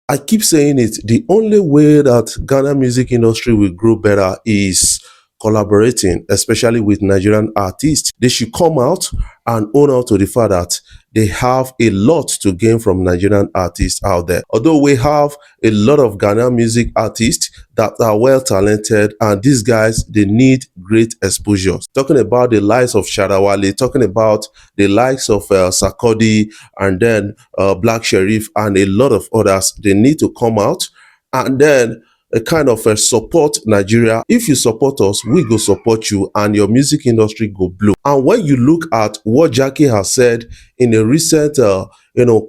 I keep saying it, the only way that Ghana music industry will grow better is collaborating, especially with Nigerian artists. They should come out and own out to the fact that they have a lot to gain from Nigerian artists out there. Although we have a lot of Ghanaian music artists that are well talented, and these guys, they need great exposure. Talking about the likes of Sharawale, talking about the likes of Sarkodie, and then Black Sheriff, and a lot of others, they need to come out and then a kind of support Nigeria. If you support us, we go support you, and your music industry go blow. And when you look at what Jackie has said in a recent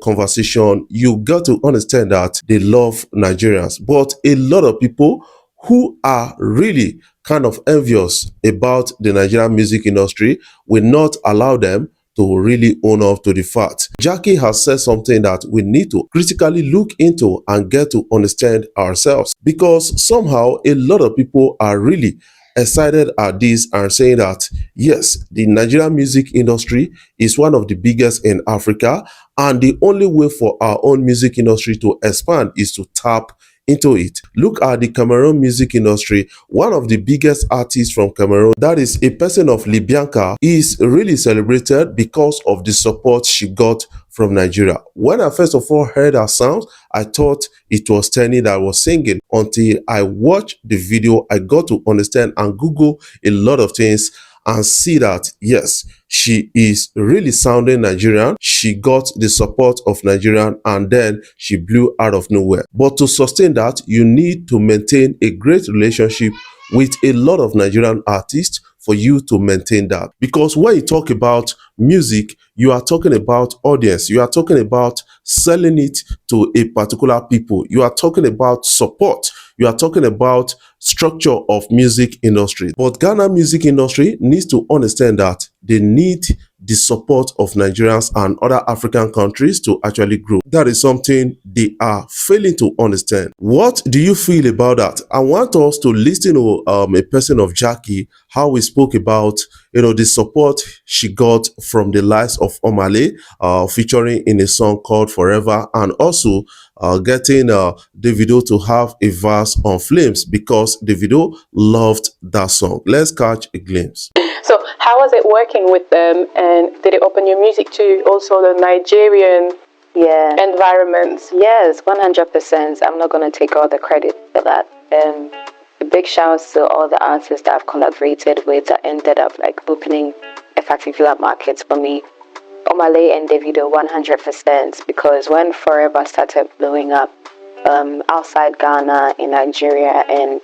conversation, you got to understand that they love Nigerians. But a lot of people who are really kind of envious about the Nigerian music industry will not allow them to really own up to the fact. Jackie has said something that we need to critically look into and get to understand ourselves, because somehow a lot of people are really excited at this and saying that yes, the Nigerian music industry is one of the biggest in Africa, and the only way for our own music industry to expand is to tap into it. Look at the Cameroon music industry. One of the biggest artists from Cameroon, that is a person of Libyanka, is really celebrated because of the support she got from Nigeria. When I first of all heard her sound, I thought it was Tenny that was singing. Until I watched the video, I got to understand and Google a lot of things and see that yes, she is really sounding Nigerian. She got the support of Nigerian, and then she blew out of nowhere. But to sustain that, you need to maintain a great relationship with a lot of Nigerian artists for you to maintain that. Because when you talk about music, you are talking about audience. You are talking about selling it to a particular people. You are talking about support. You are talking about structure of music industry. But Ghana music industry needs to understand that they need the support of Nigerians and other African countries to actually grow. That is something they are failing to understand. What do you feel about that? I want us to listen to a person of Jackie, how we spoke about the support she got from the likes of Omah, featuring in a song called Forever, and also getting Davido to have a verse on Flames because Davido loved that song. Let's catch a glimpse. So how was it working with them, and did it open your music to also the Nigerian environment? Yes, 100%. I'm not going to take all the credit for that. A big shout out to all the artists that I've collaborated with that ended up opening a particular market for me. Omah and Davido 100%, because when Forever started blowing up outside Ghana, in Nigeria, and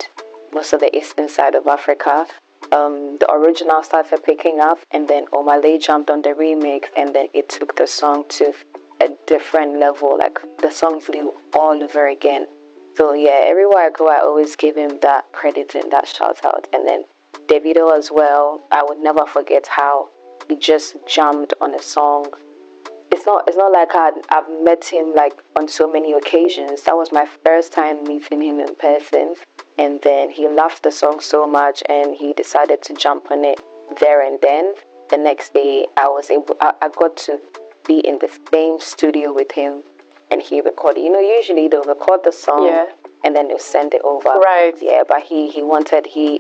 most of the eastern side of Africa, the original started picking up, and then Omah jumped on the remix, and then it took the song to a different level. The song flew all over again. So yeah, everywhere I go, I always give him that credit and that shout out. And then Davido as well, I would never forget how he just jumped on a song. It's not like I've met him on so many occasions. That was my first time meeting him in person. And then he loved the song so much, and he decided to jump on it there and then. The next day, I got to be in the same studio with him, and he recorded. Usually they'll record the song, and then they'll send it over. Right. Yeah, but he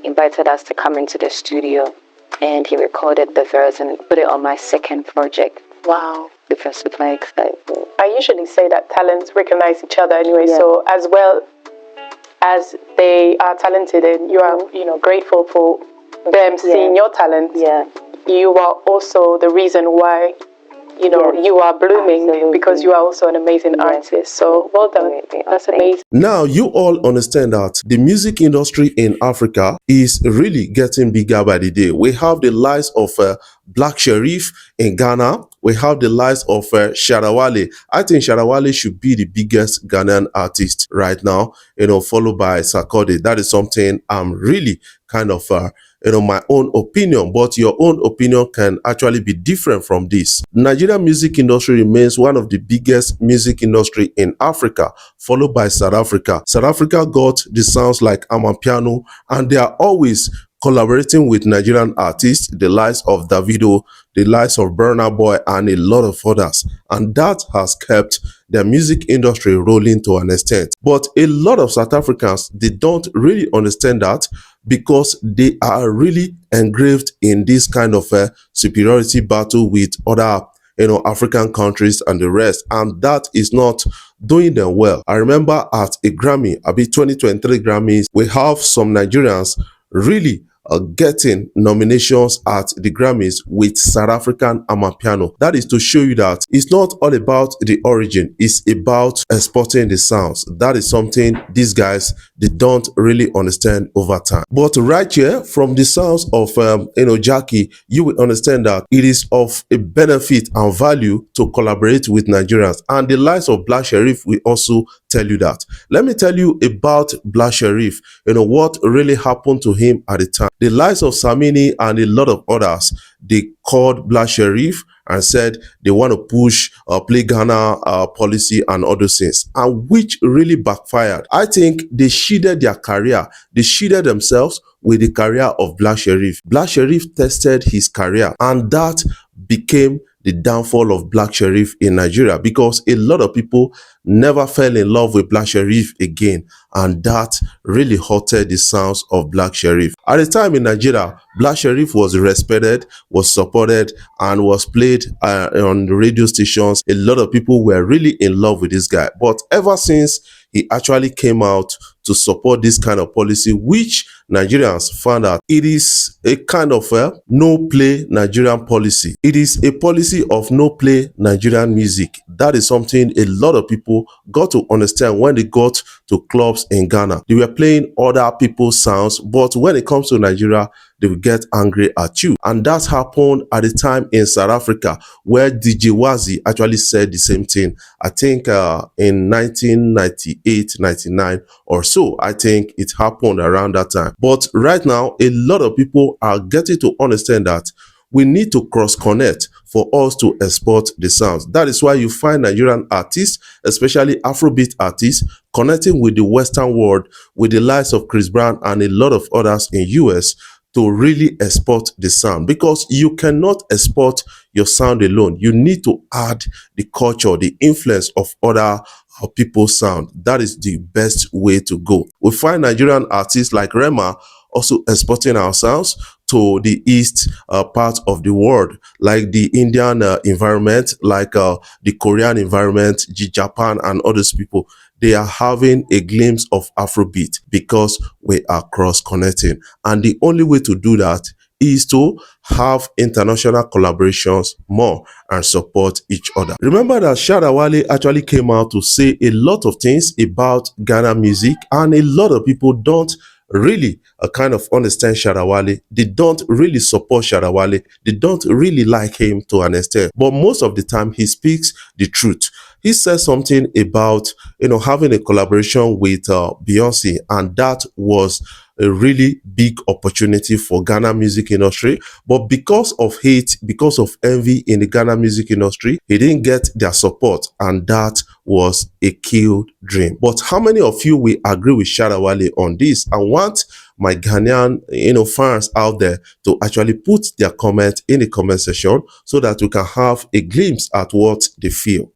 invited us to come into the studio, and he recorded the verse and put it on my second project. Wow. Which was super exciting. I usually say that talents recognize each other anyway. Yeah. So as well as they are talented, and you are, grateful for them seeing your talent. Yeah. You are also the reason why, you are blooming. Absolutely. Because you are also an amazing artist. So well done. That's amazing. Now you all understand that the music industry in Africa is really getting bigger by the day. We have the likes of Black Sheriff in Ghana. We have the likes of Sharawale. I think Sharawale should be the biggest Ghanaian artist right now, followed by Sarkodie. That is something I'm really kind of my own opinion, but your own opinion can actually be different from this. Nigerian music industry remains one of the biggest music industry in Africa, followed by South Africa. South Africa got the sounds like Amapiano, and they are always collaborating with Nigerian artists, the likes of Davido the likes of Burna Boy and a lot of others. And that has kept the music industry rolling to an extent. But a lot of South Africans, they don't really understand that because they are really engraved in this kind of a superiority battle with other African countries and the rest, and that is not doing them well. I remember at a Grammy, a bit 2023 Grammys, we have some Nigerians really getting nominations at the Grammys with South African Amapiano. That is to show you that it's not all about the origin, it's about exporting the sounds. That is something these guys, they don't really understand over time. But right here, from the sounds of Jackie, you will understand that it is of a benefit and value to collaborate with Nigerians. And the likes of Black Sherif will also tell you that. Let me tell you about Black Sherif, what really happened to him at the time. The likes of Samini and a lot of others, they called Black Sherif and said they want to push play Ghana policy and other things, and which really backfired. I think they shielded their career. They shielded themselves with the career of Black Sherif. Black Sherif tested his career, and that became the downfall of Black Sherif in Nigeria, because a lot of people never fell in love with Black Sherif again, and that really hurted the sounds of Black Sherif. At the time in Nigeria, Black Sherif was respected, was supported, and was played on the radio stations. A lot of people were really in love with this guy. But ever since he actually came out to support this kind of policy, which Nigerians found out it is a kind of a no-play Nigerian policy. It is a policy of no-play Nigerian music. That is something a lot of people got to understand when they got to clubs in Ghana. They were playing other people's sounds, but when it comes to Nigeria, they will get angry at you. And that happened at the time in South Africa, where DJ Wazi actually said the same thing. I think in 1998, 99 or so, I think it happened around that time. But right now, a lot of people are getting to understand that we need to cross-connect for us to export the sounds. That is why you find Nigerian artists, especially Afrobeat artists, connecting with the Western world, with the likes of Chris Brown and a lot of others in US, to really export the sound, because you cannot export your sound alone. You need to add the culture, the influence of other people's sound. That is the best way to go. We find Nigerian artists like Rema also exporting our sounds to the east part of the world, like the Indian environment, like the Korean environment, Japan and others people. They are having a glimpse of Afrobeat because we are cross-connecting. And the only way to do that is to have international collaborations more and support each other. Remember that Shatta Wale actually came out to say a lot of things about Ghana music, and a lot of people don't really kind of understand Shatta Wale. They don't really support Shatta Wale. They don't really like him to an extent. But most of the time, he speaks the truth. He said something about, having a collaboration with Beyonce, and that was a really big opportunity for Ghana music industry. But because of hate, because of envy in the Ghana music industry, he didn't get their support, and that was a killed dream. But how many of you will agree with Shatta Wale on this? I want my Ghanaian, fans out there to actually put their comment in the comment section so that we can have a glimpse at what they feel.